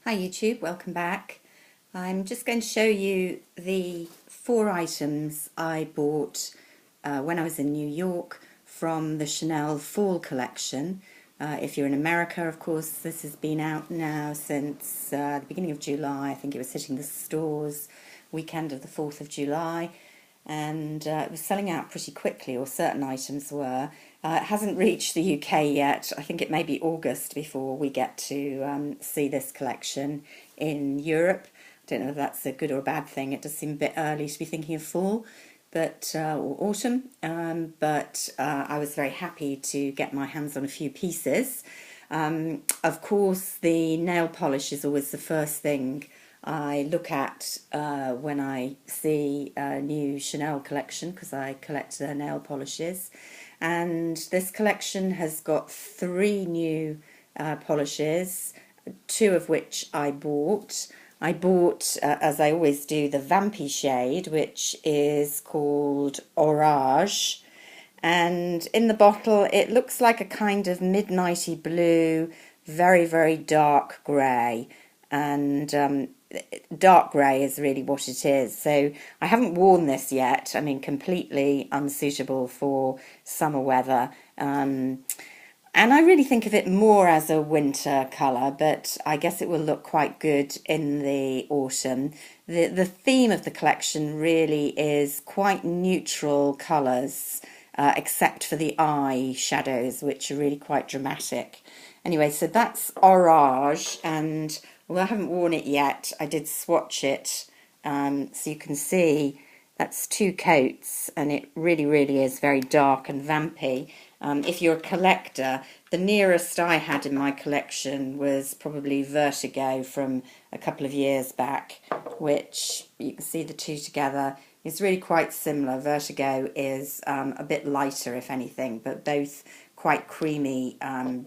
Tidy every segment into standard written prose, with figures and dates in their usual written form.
Hi YouTube, welcome back. I'm just going to show you the 4 items I bought when I was in New York from the Chanel Fall collection. If you're in America, of course, this has been out now since the beginning of July. I think it was hitting the stores weekend of the 4th of July. And it was selling out pretty quickly, or certain items were. It hasn't reached the UK yet. I think it may be August before we get to see this collection in Europe. I don't know if that's a good or a bad thing. It does seem a bit early to be thinking of fall, but or autumn. But I was very happy to get my hands on a few pieces. Of course, the nail polish is always the first thing I look at when I see a new Chanel collection, because I collect their nail polishes. And this collection has got 3 new polishes, 2 of which I bought. I bought, as I always do, the Vampy shade, which is called Orage. And in the bottle it looks like a kind of midnighty blue, very, very dark grey. And dark grey is really what it is. So I haven't worn this yet. I mean, completely unsuitable for summer weather. And I really think of it more as a winter colour, but I guess it will look quite good in the autumn. The theme of the collection really is quite neutral colours, except for the eye shadows, which are really quite dramatic. Anyway, so that's Orage, and although I haven't worn it yet, I did swatch it, so you can see that's 2 coats, and it really, really is very dark and vampy. If you're a collector, the nearest I had in my collection was probably Vertigo from a couple of years back, which you can see the 2 together. It's really quite similar. Vertigo is a bit lighter, if anything, but both quite creamy,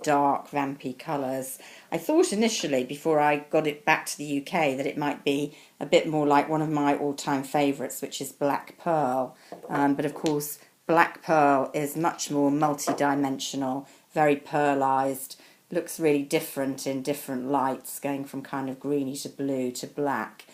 dark, vampy colours. I thought initially, before I got it back to the UK, that it might be a bit more like one of my all-time favourites, which is Black Pearl. But of course, Black Pearl is much more multi-dimensional, very pearlised, looks really different in different lights, going from kind of greeny to blue to black.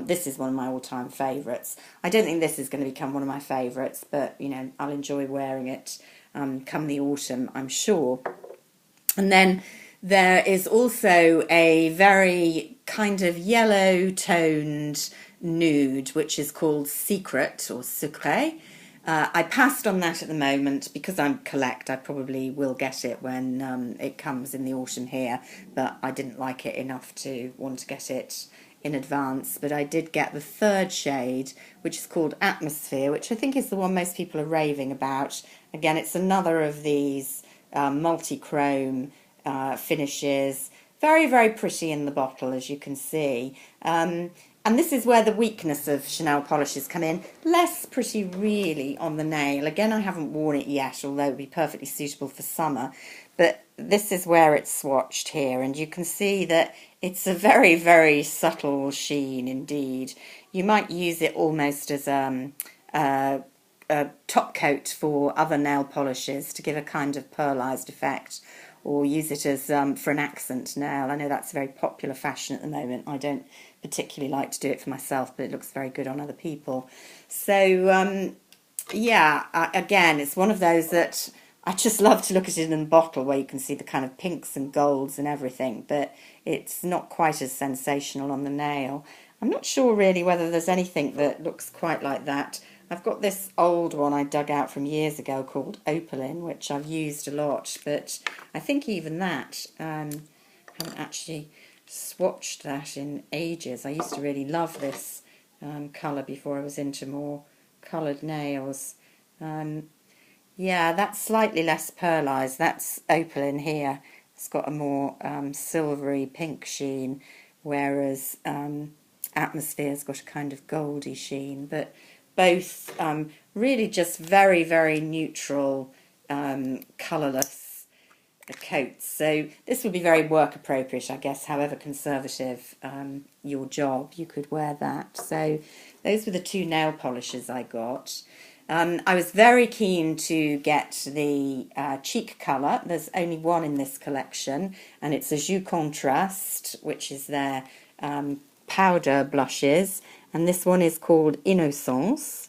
This is one of my all-time favourites. I don't think this is going to become one of my favourites, but, you know, I'll enjoy wearing it come the autumn, I'm sure. And then there is also a very kind of yellow-toned nude, which is called Secret or Secret. I passed on that at the moment because I'm collect. I probably will get it when it comes in the autumn here, but I didn't like it enough to want to get it in advance. But I did get the 3rd shade, which is called Atmosphere, which I think is the one most people are raving about. Again, it's another of these multi-chrome finishes. Very, very pretty in the bottle, as you can see. And this is where the weakness of Chanel polishes come in. Less pretty, really, on the nail. Again, I haven't worn it yet, although it would be perfectly suitable for summer. But this is where it's swatched here, and you can see that it's a very, very subtle sheen indeed. You might use it almost as a top coat for other nail polishes to give a kind of pearlised effect, or use it as for an accent nail. I know that's a very popular fashion at the moment. I don't particularly like to do it for myself, but it looks very good on other people. So yeah, again, it's one of those that I just love to look at it in the bottle, where you can see the kind of pinks and golds and everything, but it's not quite as sensational on the nail. I'm not sure really whether there's anything that looks quite like that. I've got this old one I dug out from years ago called Opaline, which I've used a lot, but I think even that, haven't actually swatched that in ages. I used to really love this colour before I was into more coloured nails. Yeah, that's slightly less pearlised. That's Opaline here. It's got a more silvery pink sheen, weraS Atmosphere's got a kind of goldy sheen, but both really just very, very neutral, colourless coats. So this would be very work appropriate, I guess. However conservative your job, you could wear that. So those were the 2 nail polishes I got. I was very keen to get the cheek colour. There's only one in this collection, and it's a Joues Contraste, which is their powder blushes, and this one is called Innocence.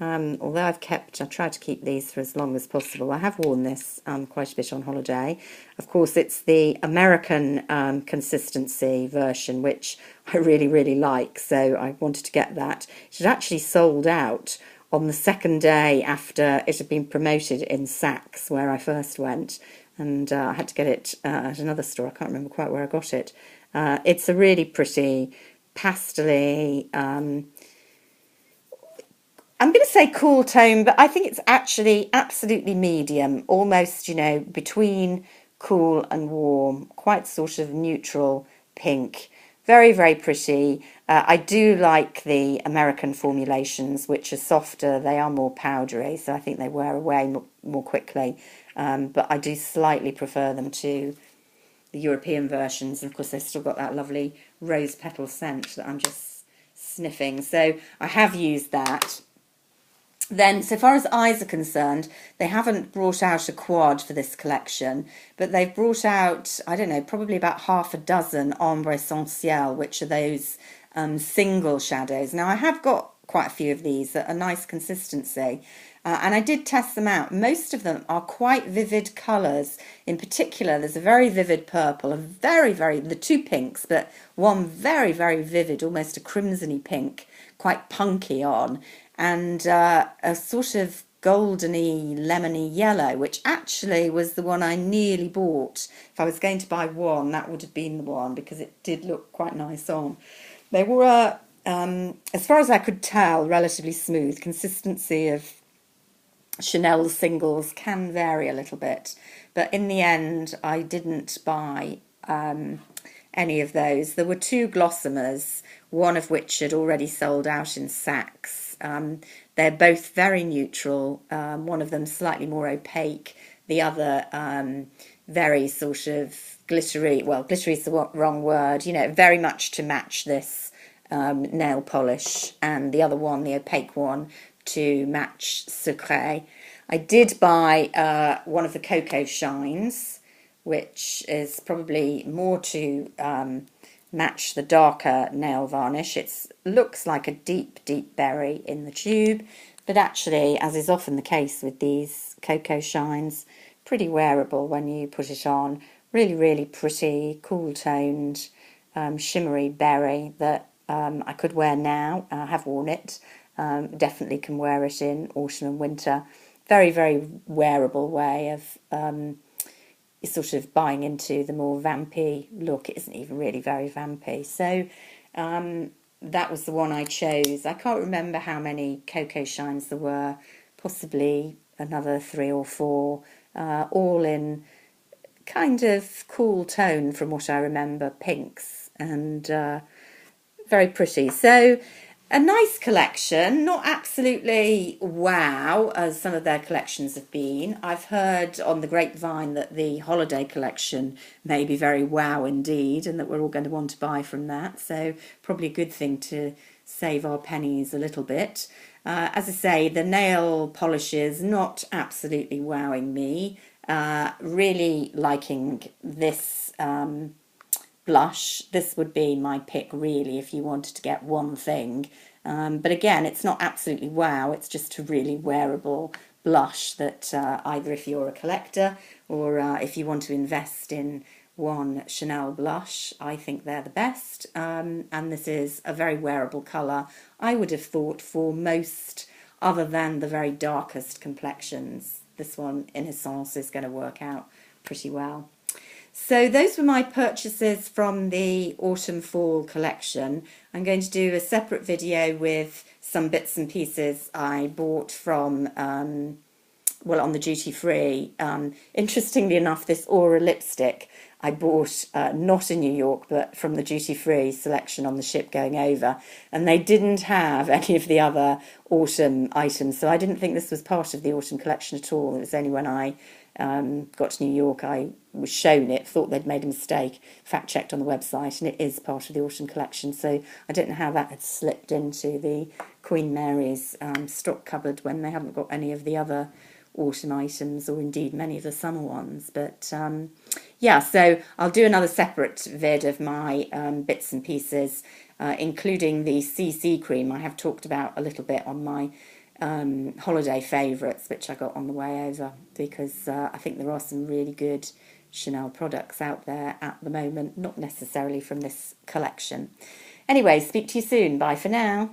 Although I tried to keep these for as long as possible. I have worn this quite a bit on holiday. Of course, it's the American consistency version, which I really, really like, so I wanted to get that. It had actually sold out on the second day after it had been promoted in Saks, where I first went, and I had to get it at another store. I can't remember quite where I got it. It's a really pretty pastel-y, I'm going to say cool tone, but I think it's actually absolutely medium, almost, between cool and warm, quite sort of neutral pink. Very, very pretty. I do like the American formulations, which are softer. They are more powdery, so I think they wear away more quickly. But I do slightly prefer them to the European versions. And of course, they've still got that lovely rose petal scent that I'm just sniffing. So I have used that. Then, so far as eyes are concerned, they haven't brought out a quad for this collection, but they've brought out, I don't know, probably about half a dozen Ombre Essentiel, which are those single shadows. Now, I have got quite a few of these that are nice consistency, and I did test them out. Most of them are quite vivid colours. In particular, there's a very vivid purple, the two pinks, but one very, very vivid, almost a crimsony pink, quite punky on, and a sort of goldeny, lemony yellow, which actually was the one I nearly bought. If I was going to buy one, that would have been the one, because it did look quite nice on. They were, as far as I could tell, relatively smooth. Consistency of Chanel singles can vary a little bit, but in the end I didn't buy any of those. There were two Glossomers, one of which had already sold out in Saks. They're both very neutral, one of them slightly more opaque, the other very sort of glittery, well, glittery is the wrong word, very much to match this nail polish, and the other one, the opaque one, to match Secret. I did buy one of the Coco Shines, which is probably more to match the darker nail varnish. It looks like a deep, deep berry in the tube, but actually, as is often the case with these Coco Shines, pretty wearable when you put it on. Really, really pretty, cool-toned, shimmery berry that I could wear now. I have worn it. Definitely can wear it in autumn and winter. Very, very wearable way of sort of buying into the more vampy look. It isn't even really very vampy. So that was the one I chose. I can't remember how many Coco Shines there were, possibly another 3 or 4, all in kind of cool tone from what I remember, pinks, and very pretty. So a nice collection, not absolutely wow as some of their collections have been. I've heard on the grapevine that the holiday collection may be very wow indeed, and that we're all going to want to buy from that, so probably a good thing to save our pennies a little bit. As I say, the nail polishes not absolutely wowing me. Really liking this blush. This would be my pick really if you wanted to get one thing, but again, it's not absolutely wow, it's just a really wearable blush that either if you're a collector or if you want to invest in one Chanel blush, I think they're the best, and this is a very wearable colour, I would have thought, for most other than the very darkest complexions. This one, Innocence, is going to work out pretty well. So those were my purchases from the autumn-fall collection. I'm going to do a separate video with some bits and pieces I bought from, well, on the duty-free. Interestingly enough, this Aura lipstick I bought not in New York, but from the duty-free selection on the ship going over. And they didn't have any of the other autumn items, so I didn't think this was part of the autumn collection at all. It was only when I got to New York, I was shown it, thought they'd made a mistake, fact checked on the website, and it is part of the autumn collection. So I don't know how that had slipped into the Queen Mary's stock cupboard when they haven't got any of the other autumn items, or indeed many of the summer ones. But yeah, so I'll do another separate vid of my bits and pieces, including the CC cream I have talked about a little bit on my holiday favourites, which I got on the way over, because I think there are some really good Chanel products out there at the moment, not necessarily from this collection. Anyway, speak to you soon. Bye for now.